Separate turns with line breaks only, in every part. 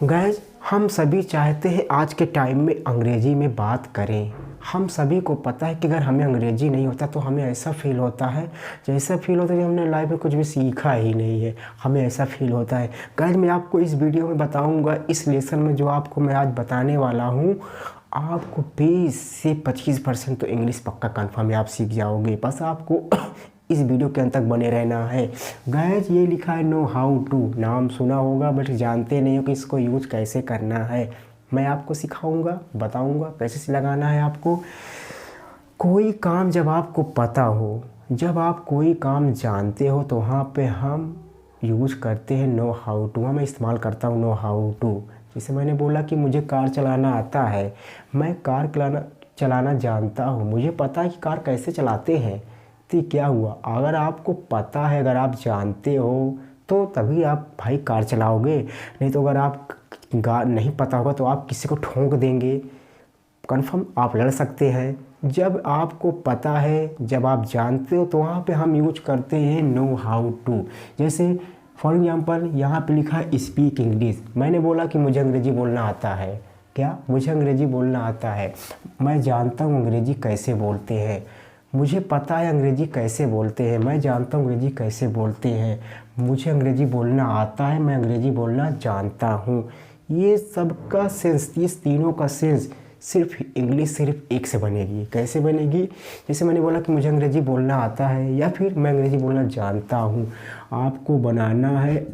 Guys, हम सभी चाहते हैं आज के टाइम में अंग्रेज़ी में बात करें। हम सभी को पता है कि अगर हमें अंग्रेज़ी नहीं होता तो हमें ऐसा फ़ील होता है, जैसा फ़ील होता है कि हमने लाइफ में कुछ भी सीखा ही नहीं है। हमें ऐसा फ़ील होता है। गाइस, मैं आपको इस वीडियो में बताऊंगा, इस लेसन में जो आपको मैं आज बताने वाला हूँ, आपको 20 से 25% तो इंग्लिश पक्का कन्फर्म है, आप सीख जाओगे। बस आपको इस वीडियो के अंत तक बने रहना है। गाइस, ये लिखा है नो हाउ टू, नाम सुना होगा बट जानते नहीं हो कि इसको यूज कैसे करना है। मैं आपको सिखाऊंगा, बताऊंगा कैसे से लगाना है आपको। कोई काम जब आपको पता हो, जब आप कोई काम जानते हो तो वहाँ पे हम यूज़ करते हैं नो हाउ टू। मैं इस्तेमाल करता हूँ नो हाउ टू। जैसे मैंने बोला कि मुझे कार चलाना आता है, मैं कार चलाना जानता हूँ, मुझे पता है कि कार कैसे चलाते हैं। तो क्या हुआ, अगर आपको पता है, अगर आप जानते हो तो तभी आप भाई कार चलाओगे। नहीं तो अगर आप नहीं पता होगा तो आप किसी को ठोक देंगे, कन्फर्म आप लड़ सकते हैं। जब आपको पता है, जब आप जानते हो तो वहाँ पे हम यूज करते हैं नो हाउ टू। जैसे फॉर एग्जांपल यहाँ पे लिखा है स्पीक इंग्लिश। मैंने बोला कि मुझे अंग्रेज़ी बोलना आता है। क्या मुझे अंग्रेज़ी बोलना आता है? मैं जानता हूँ अंग्रेज़ी कैसे बोलते हैं, मुझे पता है अंग्रेज़ी कैसे बोलते हैं, मैं जानता हूँ अंग्रेज़ी कैसे बोलते हैं, मुझे अंग्रेज़ी बोलना आता है, मैं अंग्रेज़ी बोलना जानता हूँ। ये सब का सेंस, ये तीनों का सेंस सिर्फ इंग्लिश सिर्फ एक से बनेगी। कैसे बनेगी? जैसे मैंने बोला कि मुझे अंग्रेज़ी बोलना आता है या फिर मैं अंग्रेज़ी बोलना जानता हूँ। आपको बनाना है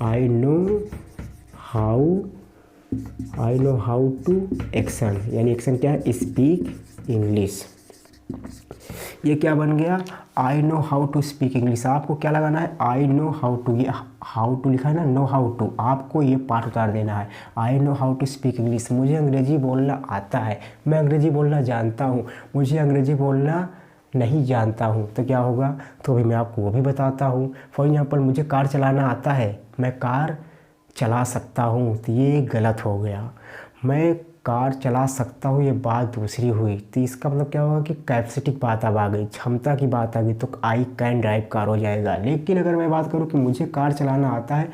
I know how to action, यानी एक्शन क्या है? Speak English. ये क्या बन गया? I know how to speak English. आपको क्या लगाना है? I know how to. ये हाउ टू लिखा है ना, नो हाउ टू, आपको ये पार्ट उतार देना है। I know how to speak English, मुझे अंग्रेज़ी बोलना आता है, मैं अंग्रेज़ी बोलना जानता हूँ, मुझे अंग्रेज़ी बोलना नहीं जानता हूँ। तो क्या होगा? तो अभी मैं आपको वो भी बताता हूँ। फॉर एग्जाम्पल, मुझे कार चलाना आता है, मैं कार चला सकता हूँ, तो ये गलत हो गया। मैं कार चला सकता हूँ, ये बात दूसरी हुई। तो इसका मतलब क्या होगा कि कैपेसिटी की बात अब आ गई, क्षमता की बात आ गई, तो आई कैन ड्राइव कार हो जाएगा। लेकिन अगर मैं बात करूँ कि मुझे कार चलाना आता है,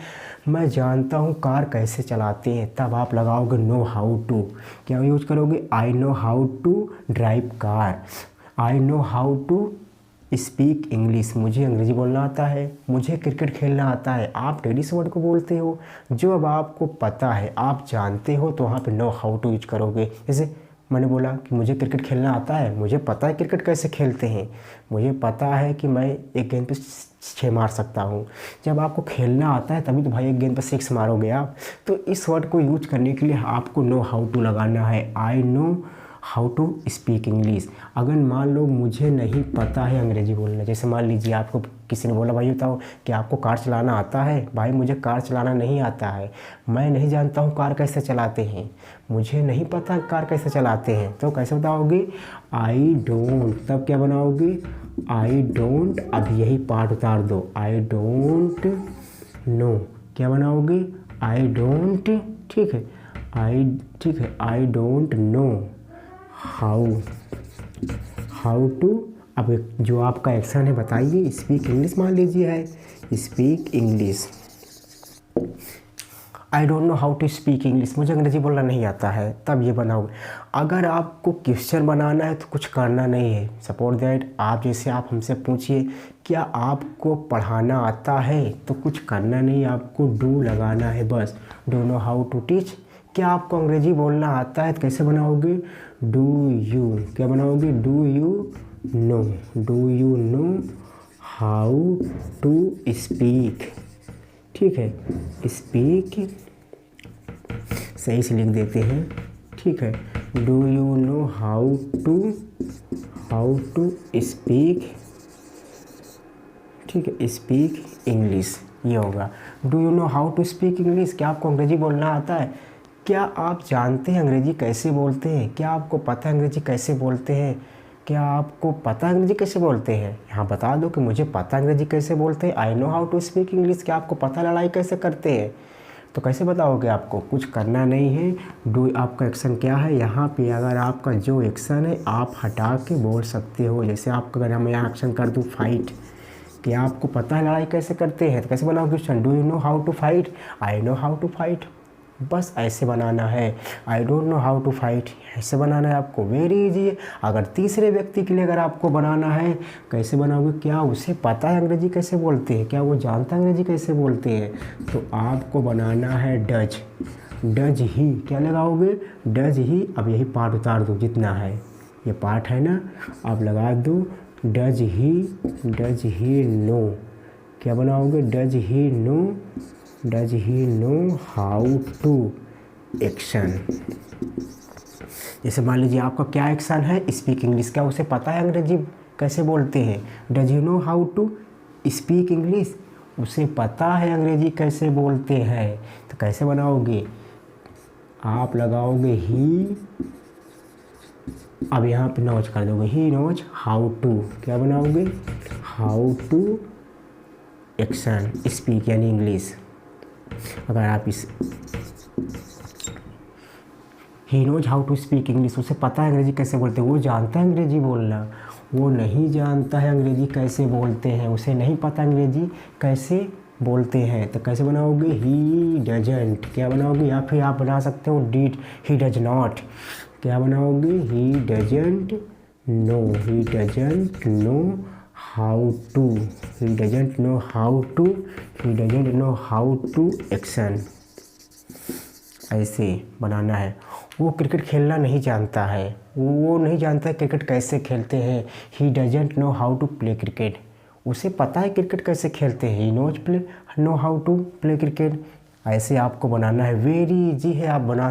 मैं जानता हूँ कार कैसे चलाते हैं, तब आप लगाओगे नो हाउ टू। क्या यूज करोगे? I know how to drive car, I know how to speak English, मुझे अंग्रेज़ी बोलना आता है, मुझे क्रिकेट खेलना आता है। आप डेली से वर्ड को बोलते हो। जो अब आपको पता है, आप जानते हो, तो वहाँ पे नो हाउ टू यूज करोगे। जैसे मैंने बोला कि मुझे क्रिकेट खेलना आता है, मुझे पता है क्रिकेट कैसे खेलते हैं, मुझे पता है कि मैं एक गेंद पे 6 मार सकता हूँ। जब आपको खेलना आता है तभी तो भाई एक गेंद पे 6 मारोगे आप। तो इस वर्ड को यूज करने के लिए आपको नो हाउ टू लगाना है। I know how to speak English. अगर मान लो मुझे नहीं पता है अंग्रेज़ी बोलना, जैसे मान लीजिए आपको किसी ने बोला भाई बताओ कि आपको कार चलाना आता है। भाई मुझे कार चलाना नहीं आता है, मैं नहीं जानता हूँ कार कैसे चलाते हैं, मुझे नहीं पता कार कैसे चलाते हैं। तो कैसे बताओगे? I don't. तब क्या बनाओगे? I don't. अब यही पार्ट उतार दो, आई डोंट नो। क्या बनाओगे? I don't. ठीक है, I don't know how to. अब जो आपका एक्शन है बताइए। स्पीक इंग्लिश मान लीजिए है, speak English. I don't know how to speak English, मुझे अंग्रेज़ी बोलना नहीं आता है। तब ये बनाओगे। अगर आपको क्वेश्चन बनाना है तो कुछ करना नहीं है। सपोर्ट दैट आप जैसे आप हमसे पूछिए क्या आपको पढ़ाना आता है, तो कुछ करना नहीं, आपको डू लगाना है बस। Do know how to teach. क्या आपको अंग्रेज़ी बोलना आता है, तो कैसे बनाओगे? Do you. क्या बनाओगे? Do you know how to speak. ठीक है, स्पीक सही से लिख देते हैं। ठीक है, do you know how to speak. ठीक है, स्पीक इंग्लिश ये होगा। Do you know how to speak English. क्या आपको अंग्रेज़ी बोलना आता है? क्या आप जानते हैं अंग्रेज़ी कैसे बोलते हैं? क्या आपको पता है अंग्रेज़ी कैसे बोलते हैं? क्या आपको पता है अंग्रेज़ी कैसे बोलते हैं? यहाँ बता दो कि मुझे पता अंग्रेज़ी कैसे बोलते हैं। I know how to speak English. क्या आपको पता लड़ाई कैसे करते हैं? तो कैसे बताओगे? आपको कुछ करना नहीं है। डू आपका एक्शन क्या है? यहाँ पे अगर आपका जो एक्शन है आप हटा के बोल सकते हो। जैसे आपका, अगर मैं यहाँ एक्शन कर दूँ फाइट, क्या आपको पता है लड़ाई कैसे करते हैं? तो कैसे बनाओगे question? Do you know how to fight? I know how to fight. बस ऐसे बनाना है। I don't know how to fight, ऐसे बनाना है आपको। वेरी इजी है। अगर तीसरे व्यक्ति के लिए अगर आपको बनाना है, कैसे बनाओगे? क्या उसे पता है अंग्रेजी कैसे बोलते हैं? क्या वो जानता है अंग्रेजी कैसे बोलते हैं? तो आपको बनाना है डज। डज ही क्या लगाओगे? Does he. अब यही पार्ट उतार दो जितना है, ये पार्ट है ना, अब लगा दो डज ही नो। क्या बनाओगे? Does he know how to action. जैसे मान लीजिए आपका क्या एक्शन है? Speak English. क्या उसे पता है अंग्रेजी कैसे बोलते हैं? Does he know how to speak English. उसे पता है अंग्रेजी कैसे बोलते हैं। तो कैसे बनाओगे? आप लगाओगे ही, अब यहाँ पे नोच कर दोगे, ही नोच हाउ टू। क्या बनाओगे? हाउ टू एक्शन स्पीक यानी इंग्लिश। अगर आप इस he knows how to speak English, उसे पता है अंग्रेजी कैसे बोलते हैं, वो जानता है अंग्रेजी बोलना, वो नहीं जानता है अंग्रेजी कैसे बोलते हैं, उसे नहीं पता अंग्रेजी कैसे बोलते हैं। तो कैसे बनाओगे? He doesn't. क्या बनाओगे? या फिर आप बना सकते हो डिड, ही डज नॉट। क्या बनाओगे? He doesn't know how to, he doesn't know how to action. ऐसे बनाना है। वो क्रिकेट खेलना नहीं जानता है, वो नहीं जानता है क्रिकेट कैसे खेलते हैं। He doesn't know how to play cricket. उसे पता है क्रिकेट कैसे खेलते हैं। He know how to play cricket. ऐसे आपको बनाना है। वेरी इजी है, आप बना